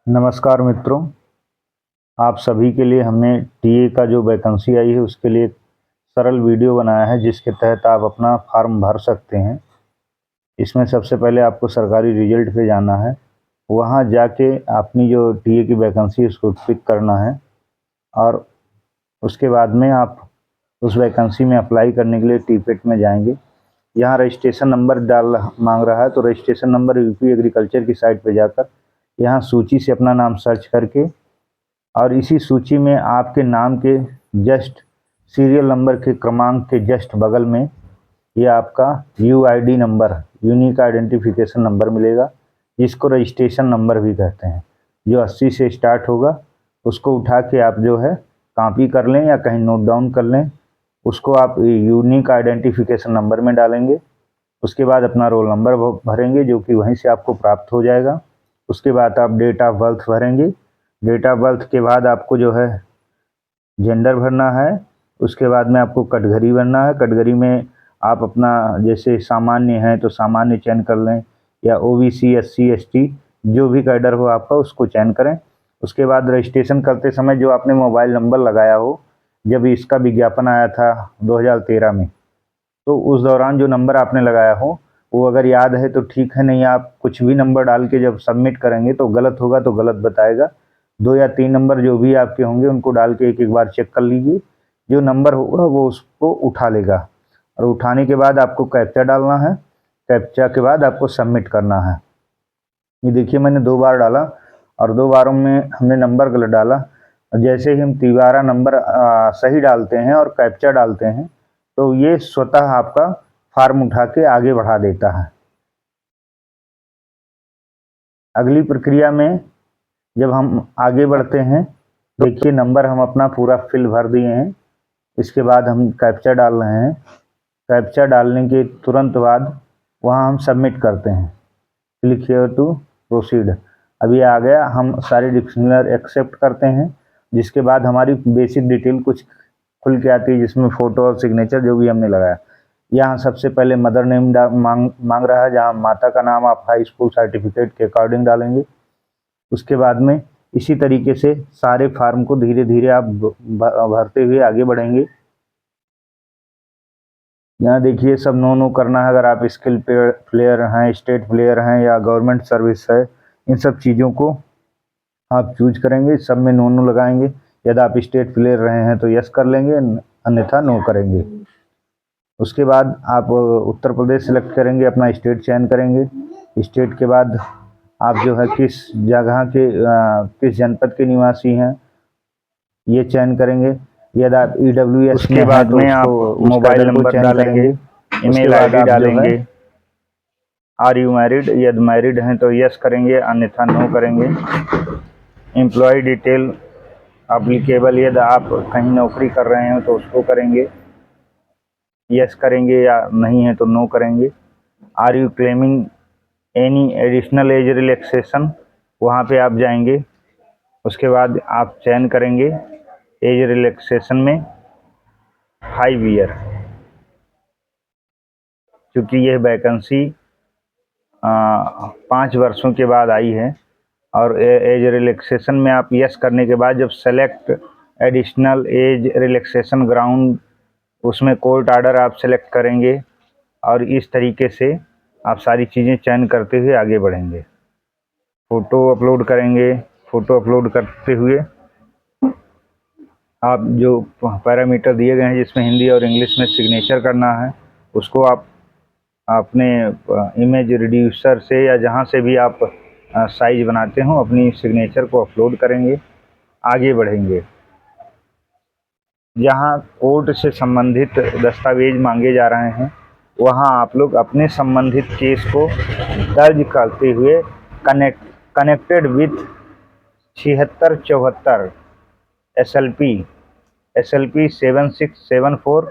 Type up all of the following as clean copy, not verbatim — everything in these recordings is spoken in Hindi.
नमस्कार मित्रों, आप सभी के लिए हमने टीए का जो वैकेंसी आई है उसके लिए एक सरल वीडियो बनाया है जिसके तहत आप अपना फॉर्म भर सकते हैं। इसमें सबसे पहले आपको सरकारी रिजल्ट पे जाना है। वहाँ जाके अपनी जो टीए की वैकेंसी है उसको पिक करना है और उसके बाद में आप उस वैकेंसी में अप्लाई करने के लिए टीपेट में जाएंगे। यहाँ रजिस्ट्रेशन नंबर मांग रहा है, तो रजिस्ट्रेशन नंबर यूपी एग्रीकल्चर की साइट पर जाकर यहाँ सूची से अपना नाम सर्च करके और इसी सूची में आपके नाम के जस्ट सीरियल नंबर के क्रमांक के जस्ट बगल में ये आपका UID number, unique identification number मिलेगा, जिसको रजिस्ट्रेशन नंबर भी कहते हैं, जो 80 से स्टार्ट होगा। उसको उठा के आप जो है कॉपी कर लें या कहीं नोट डाउन कर लें। उसको आप यूनिक आइडेंटिफिकेशन नंबर में डालेंगे। उसके बाद अपना रोल नंबर भरेंगे जो कि वहीं से आपको प्राप्त हो जाएगा। उसके बाद आप डेट ऑफ बर्थ भरेंगे। डेट ऑफ बर्थ के बाद आपको जो है जेंडर भरना है। उसके बाद में आपको कैटेगरी भरना है। कैटेगरी में आप अपना जैसे सामान्य है तो सामान्य चयन कर लें, या ओबीसी, एससी, एसटी जो भी कैडर हो आपका उसको चयन करें। उसके बाद रजिस्ट्रेशन करते समय जो आपने मोबाइल नंबर लगाया हो, जब इसका विज्ञापन आया था 2013 में, तो उस दौरान जो नंबर आपने लगाया हो वो अगर याद है तो ठीक है, नहीं आप कुछ भी नंबर डाल के जब सबमिट करेंगे तो गलत होगा तो गलत बताएगा। 2 या 3 नंबर जो भी आपके होंगे उनको डाल के एक बार चेक कर लीजिए। जो नंबर होगा वो उसको उठा लेगा और उठाने के बाद आपको कैप्चा डालना है। कैप्चा के बाद आपको सबमिट करना है। ये देखिए मैंने 2 बार डाला और 2 बारों में हमने नंबर गलत डाला। जैसे ही हम तिबारा नंबर सही डालते हैं और कैप्चा डालते हैं तो ये स्वतः आपका फॉर्म उठा के आगे बढ़ा देता है। अगली प्रक्रिया में जब हम आगे बढ़ते हैं, देखिए नंबर हम अपना पूरा फिल भर दिए हैं। इसके बाद हम कैप्चा डाल रहे हैं। कैप्चा डालने के तुरंत बाद वहाँ हम सबमिट करते हैं। Click here to proceed. अभी आ गया, हम सारी डिक्शनरी एक्सेप्ट करते हैं। जिसके बाद हमारी बेसिक डिटेल कुछ खुल के आती है, जिसमें फ़ोटो और सिग्नेचर जो भी हमने लगाया। यहाँ सबसे पहले मदर नेम मांग रहा है, जहाँ माता का नाम आप हाई स्कूल सर्टिफिकेट के अकॉर्डिंग डालेंगे। उसके बाद में इसी तरीके से सारे फार्म को धीरे धीरे आप भरते हुए आगे बढ़ेंगे। यहाँ देखिए सब नो नो करना है। अगर आप स्किल प्लेयर हैं, स्टेट प्लेयर हैं या गवर्नमेंट सर्विस है, इन सब चीज़ों को आप चूज करेंगे। सब में नो नो लगाएंगे। यदि आप स्टेट प्लेयर रहे हैं तो यस कर लेंगे, अन्यथा नो करेंगे। उसके बाद आप उत्तर प्रदेश सेलेक्ट करेंगे, अपना स्टेट चयन करेंगे। स्टेट के बाद आप जो है किस जगह के किस जनपद के निवासी हैं ये चयन करेंगे। यदि आप ईडब्ल्यूएस उसके बाद में आप मोबाइल नंबर डालेंगे, ईमेल आईडी डालेंगे। आर यू मैरिड, यदि मैरिड हैं तो यस करेंगे, अन्यथा नो करेंगे। एम्प्लॉय डिटेल अप्लीकेबल, यदि आप कहीं नौकरी कर रहे हैं तो उसको करेंगे, यस करेंगे, या नहीं है तो नो करेंगे। Are you claiming any additional age relaxation, वहाँ पे आप जाएंगे। उसके बाद आप चयन करेंगे एज रिलैक्सेशन में 5 ईयर, क्योंकि यह वैकेंसी 5 वर्षों के बाद आई है। और एज रिलैक्सेशन में आप यस करने के बाद जब select additional age relaxation ground, उसमें कोर्ट ऑर्डर आप सेलेक्ट करेंगे और इस तरीके से आप सारी चीज़ें चयन करते हुए आगे बढ़ेंगे। फ़ोटो अपलोड करेंगे। फ़ोटो अपलोड करते हुए आप जो पैरामीटर दिए गए हैं जिसमें हिंदी और इंग्लिश में सिग्नेचर करना है, उसको आप अपने इमेज रिड्यूसर से या जहाँ से भी आप साइज बनाते हो अपनी सिग्नेचर को अपलोड करेंगे। आगे बढ़ेंगे। जहाँ कोर्ट से संबंधित दस्तावेज मांगे जा रहे हैं वहाँ आप लोग अपने संबंधित केस को दर्ज करते हुए कनेक्टेड विथ 7674 SLP 7674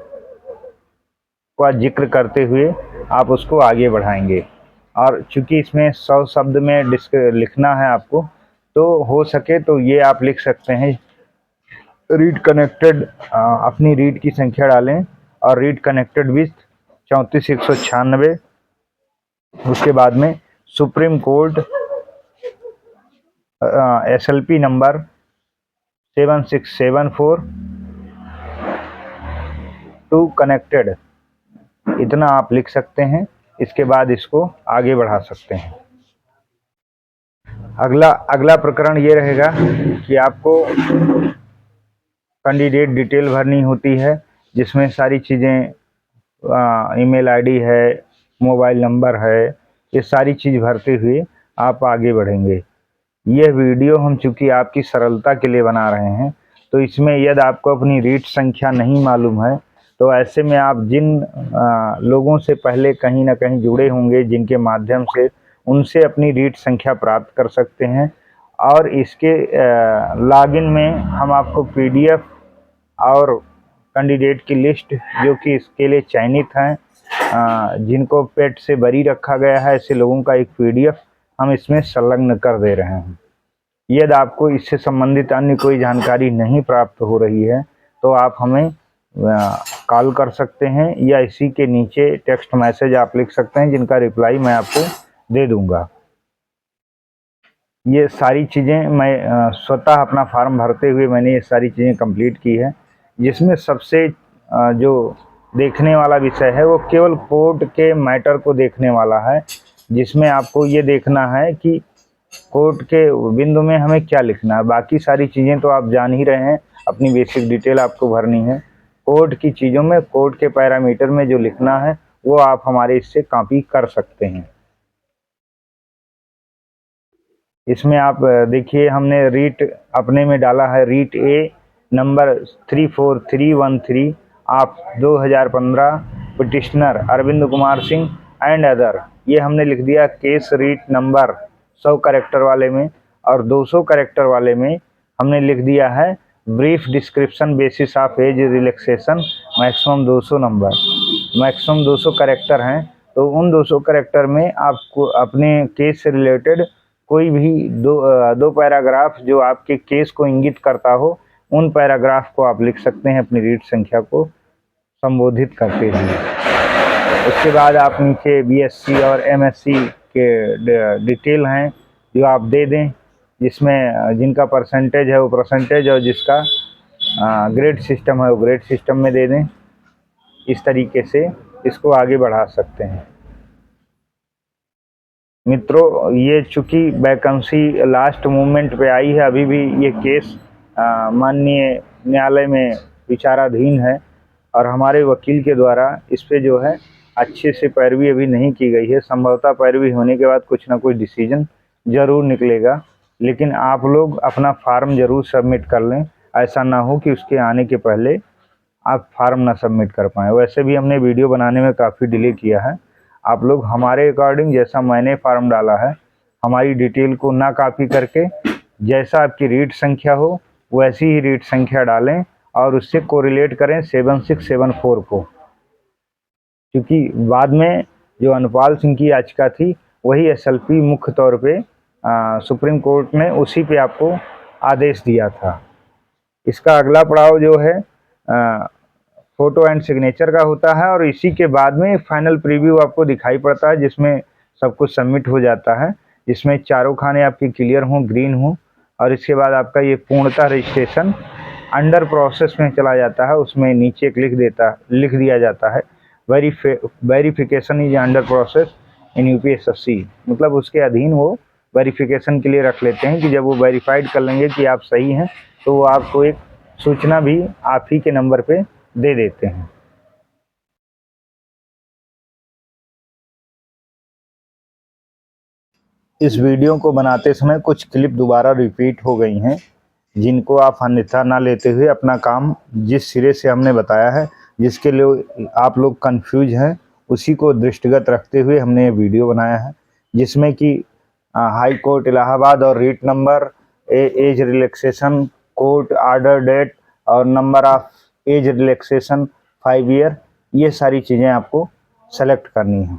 का जिक्र करते हुए आप उसको आगे बढ़ाएंगे। और चूंकि इसमें 100 शब्द में लिखना है आपको, तो हो सके तो ये आप लिख सकते हैं रीड कनेक्टेड, अपनी रीड की संख्या डालें और रीड कनेक्टेड विथ 34196। उसके बाद में supreme court SLP number 7674 to connected, इतना आप लिख सकते हैं। इसके बाद इसको आगे बढ़ा सकते हैं। अगला प्रकरण ये रहेगा कि आपको कैंडिडेट डिटेल भरनी होती है, जिसमें सारी चीज़ें, ईमेल आईडी है, मोबाइल नंबर है, ये सारी चीज़ भरते हुए आप आगे बढ़ेंगे। यह वीडियो हम चूँकि आपकी सरलता के लिए बना रहे हैं, तो इसमें यदि आपको अपनी रीट संख्या नहीं मालूम है, तो ऐसे में आप जिन लोगों से पहले कहीं ना कहीं जुड़े होंगे, जिनके माध्यम से उनसे अपनी रीट संख्या प्राप्त कर सकते हैं। और इसके लॉगिन में हम आपको PDF और कैंडिडेट की लिस्ट, जो कि इसके लिए चयनित हैं, जिनको पेट से बरी रखा गया है, ऐसे लोगों का एक PDF हम इसमें संलग्न कर दे रहे हैं। यदि आपको इससे संबंधित अन्य कोई जानकारी नहीं प्राप्त हो रही है, तो आप हमें कॉल कर सकते हैं, या इसी के नीचे टेक्स्ट मैसेज आप लिख सकते हैं, जिनका रिप्लाई मैं आपको दे दूंगा। ये सारी चीज़ें मैं स्वतः अपना फॉर्म भरते हुए मैंने ये सारी चीज़ें कंप्लीट की है, जिसमें सबसे जो देखने वाला विषय है वो केवल कोर्ट के मैटर को देखने वाला है, जिसमें आपको ये देखना है कि कोर्ट के बिंदु में हमें क्या लिखना है। बाकी सारी चीज़ें तो आप जान ही रहे हैं, अपनी बेसिक डिटेल आपको भरनी है। कोर्ट की चीज़ों में, कोर्ट के पैरामीटर में जो लिखना है वो आप हमारे इससे कॉपी कर सकते हैं। इसमें आप देखिए, हमने रीट अपने में डाला है, रीट ए नंबर 34313 आप 2015 petitioner Arvind Kumar Singh and other, ये हमने लिख दिया केस रीट नंबर 100 कैरेक्टर वाले में, और 200 कैरेक्टर वाले में हमने लिख दिया है brief description basis of age relaxation, maximum 200 number, maximum 200 character हैं। तो उन 200 कैरेक्टर में आपको अपने केस से रिलेटेड कोई भी दो पैराग्राफ जो आपके केस को इंगित करता हो, उन पैराग्राफ को आप लिख सकते हैं अपनी रीट संख्या को संबोधित करते हुए। उसके बाद आप नीचे BSc और MSc के डिटेल हैं जो आप दे दें, जिसमें जिनका परसेंटेज है वो परसेंटेज, और जिसका ग्रेड सिस्टम है वो ग्रेड सिस्टम में दे दें। इस तरीके से इसको आगे बढ़ा सकते हैं। मित्रों, ये चूँकि वैकेंसी लास्ट मोमेंट पे आई है, अभी भी ये केस माननीय न्यायालय में विचाराधीन है, और हमारे वकील के द्वारा इस पे जो है अच्छे से पैरवी अभी नहीं की गई है। संभवतः पैरवी होने के बाद कुछ ना कुछ डिसीजन ज़रूर निकलेगा, लेकिन आप लोग अपना फार्म ज़रूर सबमिट कर लें। ऐसा ना हो कि उसके आने के पहले आप फार्म ना सबमिट कर पाएँ। वैसे भी हमने वीडियो बनाने में काफ़ी डिले किया है। आप लोग हमारे अकॉर्डिंग, जैसा मैंने फार्म डाला है, हमारी डिटेल को ना कॉपी करके, जैसा आपकी रीट संख्या हो वैसी ही रीट संख्या डालें, और उससे कोरिलेट करें 7674 को, क्योंकि बाद में जो अनुपाल सिंह की याचिका थी वही SLP मुख्य तौर पे सुप्रीम कोर्ट ने उसी पे आपको आदेश दिया था। इसका अगला पड़ाव जो है फोटो एंड सिग्नेचर का होता है, और इसी के बाद में फाइनल प्रीव्यू आपको दिखाई पड़ता है, जिसमें सब कुछ सबमिट हो जाता है, जिसमें चारों खाने आपकी क्लियर हों, ग्रीन हो, और इसके बाद आपका ये पूर्णतः रजिस्ट्रेशन अंडर प्रोसेस में चला जाता है। उसमें नीचे लिख दिया जाता है verification is under process in UPSSC, मतलब उसके अधीन वो वेरिफिकेशन के लिए रख लेते हैं कि जब वो वेरीफाइड कर लेंगे कि आप सही हैं, तो वो आपको एक सूचना भी आप ही के नंबर पे दे देते हैं। इस वीडियो को बनाते समय कुछ क्लिप दोबारा रिपीट हो गई हैं, जिनको आप अन्यथा ना लेते हुए अपना काम जिस सिरे से हमने बताया है, जिसके लिए आप लोग कंफ्यूज हैं, उसी को दृष्टिगत रखते हुए हमने ये वीडियो बनाया है, जिसमें कि हाई कोर्ट इलाहाबाद और writ number, age relaxation, court order date, और number of age relaxation 5 year, ये सारी चीज़ें आपको सेलेक्ट करनी है।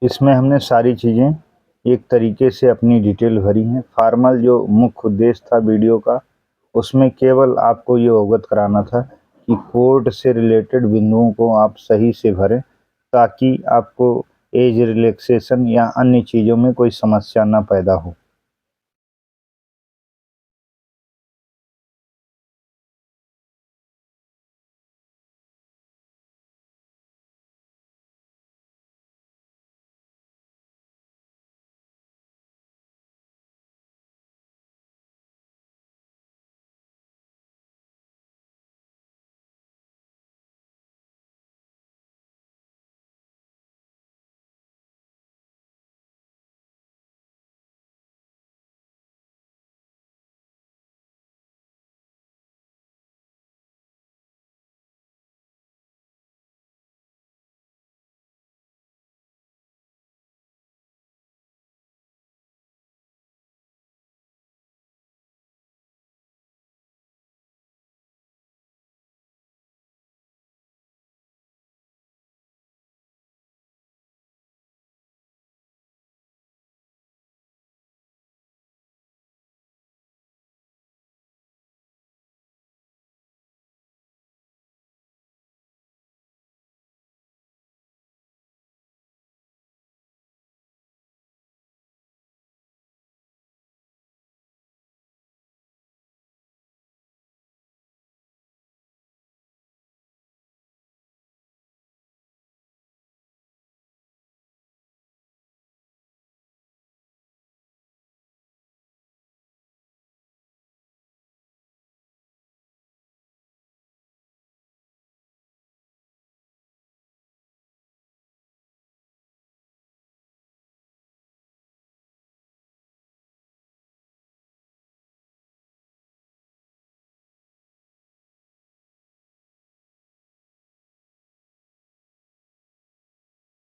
इसमें हमने सारी चीज़ें एक तरीके से अपनी डिटेल भरी हैं। फॉर्मल जो मुख्य उद्देश्य था वीडियो का, उसमें केवल आपको ये अवगत कराना था कि कोर्ट से रिलेटेड बिंदुओं को आप सही से भरें, ताकि आपको एज रिलैक्सेशन या अन्य चीज़ों में कोई समस्या ना पैदा हो।